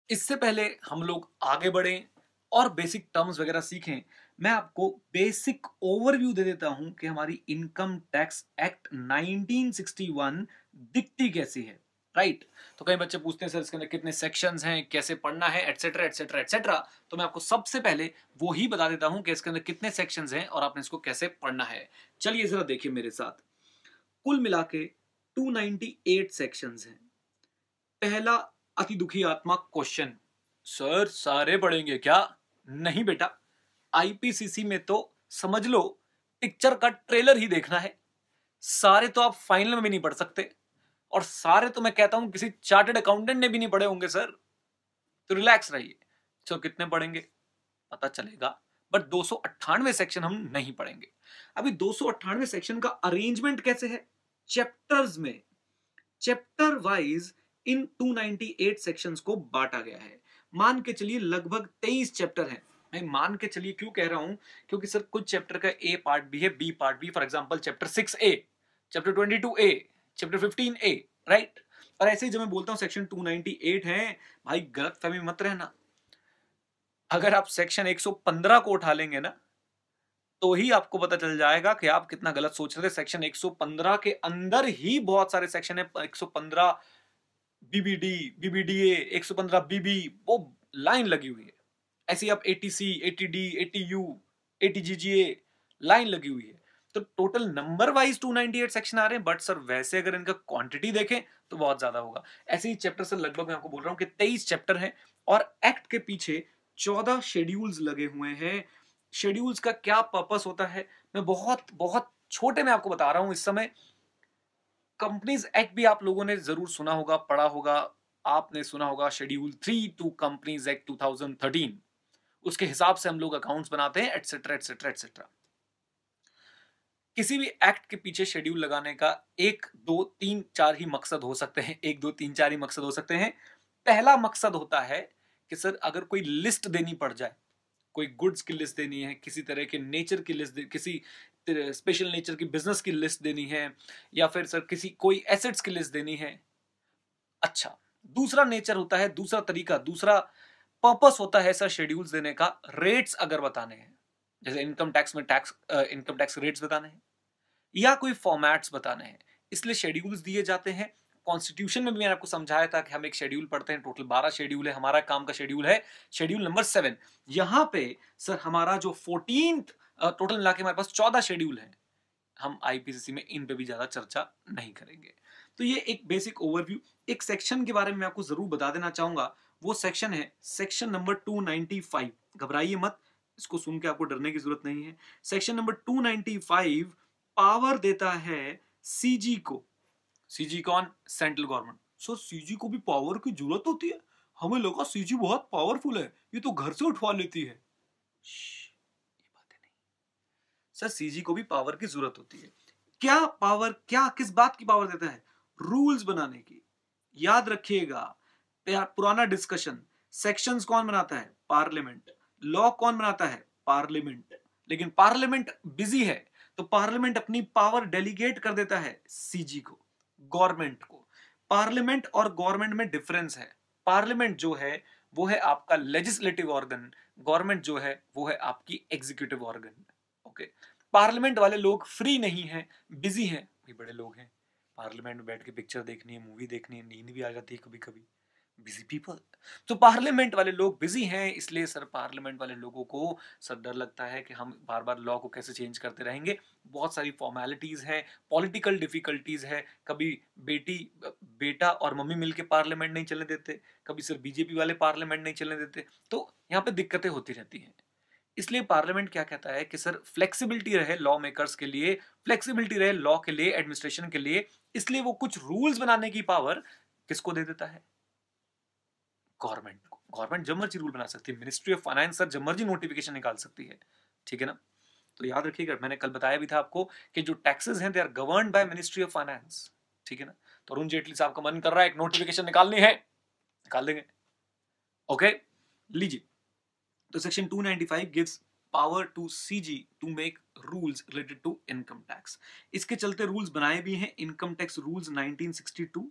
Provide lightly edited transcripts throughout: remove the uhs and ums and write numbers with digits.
इससे पहले हम लोग आगे बढ़ें और बेसिक टर्म्स वगैरह सीखें, मैं आपको बेसिक ओवरव्यू दे देता हूं कि हमारी इनकम टैक्स एक्ट 1961 दिखती कैसी है। राइट? तो कई बच्चे पूछते हैं सर इसके अंदर कितने सेक्शंस हैं, कैसे पढ़ना है, एटसेट्रा एटसेट्रा एटसेट्रा। तो मैं आपको सबसे पहले वो ही बता देता हूं कि इसके अंदर कितने सेक्शंस हैं और आपने इसको कैसे पढ़ना है। चलिए जरा देखिए मेरे साथ। कुल मिला के 298 सेक्शंस हैं। पहला अति दुखी आत्मा क्वेश्चन, सर सारे पढ़ेंगे क्या? नहीं बेटा, आईपीसीसी में तो समझ लो पिक्चर का ट्रेलर ही देखना है। सारे तो आप फाइनल में भी नहीं पढ़ सकते, और सारे तो मैं कहता हूं किसी चार्टर्ड अकाउंटेंट ने भी नहीं पढ़े होंगे सर। तो रिलैक्स रहिए। चलो कितने पढ़ेंगे पता चलेगा, बट 298 सेक्शन हम नहीं पढ़ेंगे। अभी 298 सेक्शन का अरेंजमेंट कैसे है? चैप्टर्स में, चैप्टर वाइज इन 298 सेक्शंस को बांटा गया है। मान के चलिए लगभग 23 चैप्टर हैं। मैं मान के चलिए क्यों कह रहा हूं, क्योंकि सर कुछ चैप्टर का ए पार्ट भी है, बी पार्ट भी। For example chapter 6A, chapter 22A, chapter 15A, right? और ऐसे ही जब मैं बोलता हूं सेक्शन 298 है, भाई गलतफहमी मत रहना। अगर आप सेक्शन 115 को उठा लेंगे ना, तो ही आपको पता चल जाएगा कि आप कितना गलत सोच रहे थे। सेक्शन 115 के अंदर ही बहुत सारे सेक्शन है। 115 बीबीडी, बीबीडीए, 115 बीबी, वो लाइन लगी हुई है। ऐसी आप एटीसी, एटीडी, एटीयू, एटीजीजीए लाइन लगी हुई है। तो टोटल नंबर वाइज 298 सेक्शन आ रहे हैं, बट सर वैसे अगर इनका क्वांटिटी देखें तो बहुत ज्यादा होगा। ऐसे ही चैप्टर से लगभग मैं आपको बोल रहा हूं कि 23 चैप्टर हैं, और एक्ट के पीछे 14 शेड्यूल्स लगे हुए हैं। शेड्यूल्स का क्या पर्पस होता है, मैं बहुत बहुत छोटे में आपको बता रहा हूं इस समय। कंपनीज एक्ट भी आप लोगों ने जरूर सुना होगा, पढ़ा होगा। आपने सुना होगा शेड्यूल 3 टू कंपनीज एक्ट 2013, उसके हिसाब से हम लोग अकाउंट्स बनाते हैं, एटसेट्रा एटसेट्रा एटसेट्रा। किसी भी एक्ट के पीछे शेड्यूल लगाने का एक दो तीन चार ही मकसद हो सकते हैं, एक दो तीन चार ही मकसद हो सकते हैं। पहला मकसद होता है कि सर अगर कोई लिस्ट देनी पड़ जाए, कोई गुड्स की लिस्ट देनी है, किसी तरह के नेचर की लिस्ट, किसी स्पेशल नेचर की बिजनेस की लिस्ट देनी है, या फिर सर किसी कोई एसेट्स की लिस्ट देनी है। अच्छा, दूसरा नेचर होता है, दूसरा तरीका, दूसरा पर्पस होता है सर शेड्यूल्स देने का, रेट्स अगर बताने हैं, जैसे इनकम टैक्स में इनकम टैक्स रेट्स बताने हैं, या कोई फॉर्मेट्स बताने हैं, इसलिए शेड्यूल्स दिए जाते हैं। कॉन्स्टिट्यूशन में भी मैंने आपको समझाया था कि हम एक शेड्यूल पढ़ते हैं, टोटल 12 शेड्यूल है। हमारा काम का शेड्यूल है शेड्यूल नंबर 7। यहां पे सर हमारा जो 14th, टोटल मिला के हमारे पास 14 शेड्यूल है। हम आईपीसीसी में इन पे भी ज्यादा चर्चा नहीं करेंगे। तो ये एक बेसिक ओवरव्यू। एक सेक्शन के बारे में मैं आपको जरूर बता देना चाहूंगा, वो सेक्शन है सेक्शन नंबर 295। घबराइए मत, इसको सुन के आपको डरने की जरूरत नहीं है। सेक्शन नंबर 295 पावर देता है सीजी को। सीजी कौन? Central government. सो सीजी को भी पावर की जरूरत होती है? हमें लगा सीजी बहुत पावरफुल है, ये तो घर से उठवा लेती है। ये बात है नहीं सर, सीजी को भी पावर की जरूरत होती है। क्या पावर, क्या किस बात की पावर देता है? रूल्स बनाने की। याद रखिएगा, पुराना डिस्कशन, सेक्शंस कौन बनाता है? पार्लियामेंट। लॉ कौन बनाता है? पार्लियामेंट। लेकिन पार्लियामेंट बिजी है, तो पार्लियामेंट अपनी पावर डेलीगेट कर देता है सीजी को, गवर्नमेंट को। पार्लियामेंट और गवर्नमेंट में डिफरेंस है। पार्लियामेंट जो है वो है आपका लेजिस्लेटिव ऑर्गन, गवर्नमेंट जो है वो है आपकी एग्जीक्यूटिव ऑर्गन। ओके, पार्लियामेंट वाले लोग फ्री नहीं हैं, बिजी हैं। भी बड़े लोग हैं, पार्लियामेंट में बैठ के पिक्चर देखनी है, मूवी देखनी है, नींद भी आ जाती है कभी कभी। Busy people. तो पार्लियामेंट वाले लोग बिजी हैं, इसलिए सर पार्लियामेंट वाले लोगों को सर डर लगता है कि हम बार बार लॉ को कैसे चेंज करते रहेंगे। बहुत सारी फॉर्मेलिटीज हैं, पॉलिटिकल डिफिकल्टीज है। कभी बेटा और मम्मी मिलके पार्लियामेंट नहीं चलने देते, कभी सर बीजेपी वाले पार्लियामेंट नहीं चलने देते। तो यहाँ पे दिक्कतें होती रहती हैं। इसलिए पार्लियामेंट क्या कहता है कि सर फ्लेक्सिबिलिटी रहे लॉ मेकर्स के लिए, फ्लेक्सिबिलिटी रहे लॉ के लिए, एडमिनिस्ट्रेशन के लिए, इसलिए वो कुछ रूल्स बनाने की पावर किसको दे देता है? गवर्नमेंट को। गवर्नमेंट जब मर्जी रूल बना सकती है, मिनिस्ट्री ऑफ फाइनेंस सर जब मर्जी नोटिफिकेशन निकाल सकती है। ठीक है ना? तो याद रखिएगा, मैंने कल बताया भी था आपको कि जो टैक्सेस हैं they are governed by ministry of finance. ठीक है ना? तो अरुण जेटली साहब का मन कर रहा है एक नोटिफिकेशन निकालनी है, निकाल देंगे। ओके, लीजिए। तो section 295 gives power to CG to make rules related to income tax. इसके चलते रूल्स बनाए भी हैं income tax rules 1962,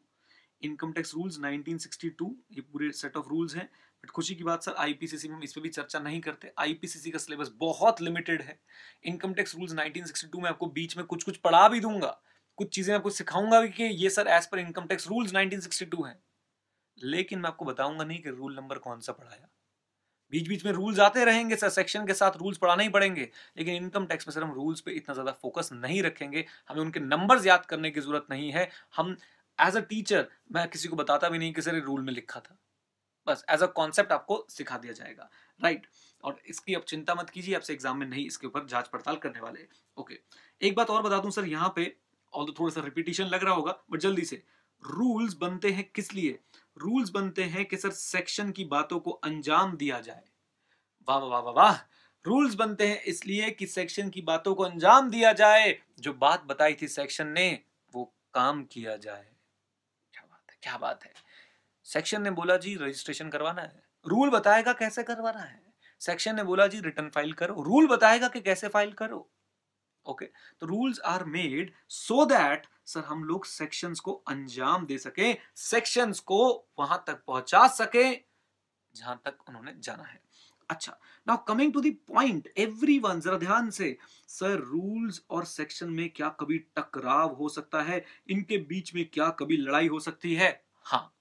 income tax rules 1962, ये पूरे सेट ऑफ रूल्स हैं। बट खुशी की बात सर, आईपीसीसी में हम इस पे भी चर्चा नहीं करते, आईपीसीसी का सिलेबस बहुत लिमिटेड है। इनकम टैक्स रूल्स 1962 में आपको बीच में कुछ कुछ पढ़ा भी दूंगा, कुछ चीजें आपको सिखाऊंगा भी कि ये sir as per income tax rules 1962 है, लेकिन मैं आपको बताऊंगा नहीं कि रूल नंबर कौन सा पढ़ाया। बीच बीच में रूल्स आते रहेंगे सर, सेक्शन के साथ रूल्स पढ़ाना ही पड़ेंगे, लेकिन इनकम टैक्स में सर हम रूल्स पे इतना ज्यादा फोकस नहीं रखेंगे, हमें उनके नंबर्स याद करने की जरूरत नहीं है। हम एज अ टीचर मैं किसी को बताता भी नहीं कि सर ये रूल में लिखा था, बस एज अ कॉन्सेप्ट आपको सिखा दिया जाएगा, राइट। और इसकी अब चिंता मत कीजिए, आपसे एग्जाम में नहीं इसके ऊपर जांच पड़ताल करने वाले। ओके, एक बात और बता दूं सर यहाँ पे, और थोड़ा सा रिपीटिशन लग रहा होगा बट जल्दी से, रूल्स बनते हैं किस लिए? रूल्स बनते हैं कि सर सेक्शन की बातों को अंजाम दिया जाए। वाह वाह वाह वाह, रूल्स बनते हैं इसलिए कि सेक्शन की बातों को अंजाम दिया जाए, जो बात बताई थी सेक्शन ने वो काम किया जाए। क्या बात है, क्या बात है। सेक्शन ने बोला जी रजिस्ट्रेशन करवाना है, रूल बताएगा कैसे करवाना है। सेक्शन ने बोला जी रिटर्न फाइल करो, रूल बताएगा कि कैसे फाइल करो। ओके, तो rules are made so that sir हम लोग सेक्शंस को अंजाम दे सके, सेक्शंस को वहां तक पहुंचा सके जहां तक उन्होंने जाना है। अच्छा, now coming to the point, everyone जरा ध्यान से, सर रूल्स और सेक्शन में क्या कभी टकराव हो सकता है? इनके बीच में क्या कभी लड़ाई हो सकती है? हाँ,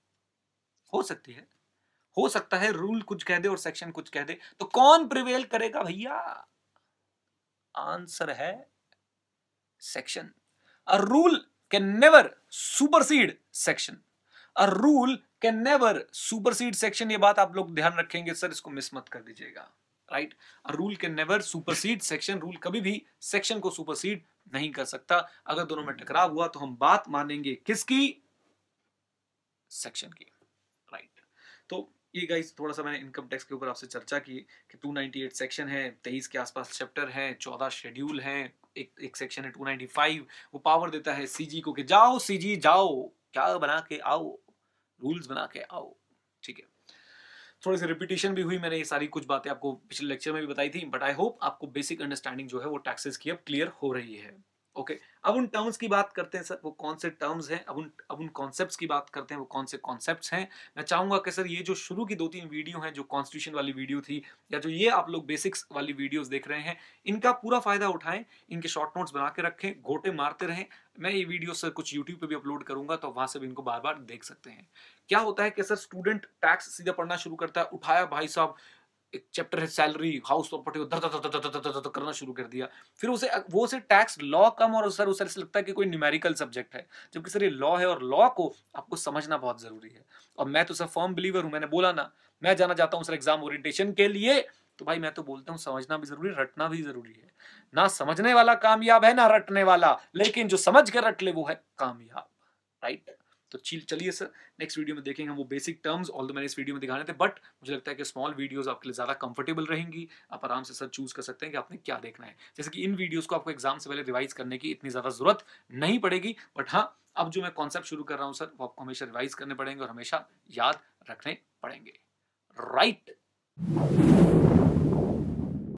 हो सकती है, हो सकता है रूल कुछ कह दे और सेक्शन कुछ कह दे, तो कौन प्रिवेल करेगा भैया? आंसर है section. A rule can never supersede section, a rule can never supersede section. ये बात आप लोग ध्यान रखेंगे सर, इसको मिस मत कर दीजिएगा, right. A rule can never supersede section, rule कभी भी सेक्शन को सुपरसीड नहीं कर सकता। अगर दोनों में टकराव हुआ तो हम बात मानेंगे किसकी? सेक्शन की, राइट। तो ये गाइस थोड़ा सा मैंने इनकम टैक्स के ऊपर आपसे चर्चा की कि 298 सेक्शन है, 23 के आसपास चैप्टर है, 14 शेड्यूल है, एक सेक्शन है 295, वो पावर देता है सीजी को कि जाओ सीजी जाओ, क्या बना के आओ, रूल्स बना के आओ, ठीक है। थोड़ी सी रिपीटेशन भी हुई, मैंने ये सारी कुछ बातें आपको पिछले लेक्चर में भी बताई थी, बट आई होप आपको बेसिक अंडरस्टैंडिंग जो है वो टैक्सेस की अब क्लियर हो रही है। ओके, अब उन टर्म्स की बात करते हैं सर, वो कौन से टर्म्स हैं, अब उन कॉन्सेप्ट्स की बात करते हैं, वो कौन से कॉन्सेप्ट्स हैं। मैं चाहूंगा कि सर ये जो शुरू की 2-3 वीडियो हैं, जो कॉन्स्टिट्यूशन वाली वीडियो थी, या जो ये आप लोग बेसिक्स वाली वीडियोस देख रहे हैं, इनका पूरा फायदा उठाएं, इनके शॉर्ट नोट्स बना के रखें, घोटे मारते रहें। मैं ये वीडियो सर कुछ यूट्यूब पे भी अपलोड करूंगा, तो वहां से भी इनको बार बार देख सकते हैं। क्या होता है कि सर स्टूडेंट टैक्स सीधा पढ़ना शुरू करता है, उठाया भाई साहब एक चैप्टर है सैलरी, हाउस प्रॉपर्टी, दर करना शुरू कर दिया, फिर उसे टैक्स लॉ कम, और सर उसे ऐसा लगता है कि कोई न्यूमेरिकल सब्जेक्ट है, जबकि सर ये लॉ है और लॉ को आपको समझना बहुत जरूरी है। और मैं तो सर फर्म बिलीवर हूं, मैंने बोला ना, मैं जाना चाहता हूं सर एग्जाम ओरिएंटेशन के लिए, तो भाई मैं तो बोलता हूं समझना भी जरूरी है, रटना भी जरूरी है। ना समझने वाला कामयाब है ना रटने वाला, लेकिन जो समझ कर रट ले वो है कामयाब, राइट। तो चलिए सर, नेक्स्ट वीडियो में देखेंगे हम वो बेसिक टर्म्स, ऑल्दो मैंने इस वीडियो में दिखाने थे, बट मुझे लगता है कि स्मॉल वीडियोस आपके लिए ज़्यादा कंफर्टेबल रहेंगी, आप आराम से सर चूज कर सकते हैं कि आपने क्या देखना है। जैसे कि इन वीडियोस को आपको एग्जाम से पहले रिवाइज करने की इतनी ज़्यादा जरूरत नहीं पड़ेगी, बट हाँ, अब जो मैं कॉन्सेप्ट शुरू कर रहा हूँ सर, वो आपको हमेशा रिवाइज करने पड़ेंगे और हमेशा याद रखने पड़ेंगे, राइट।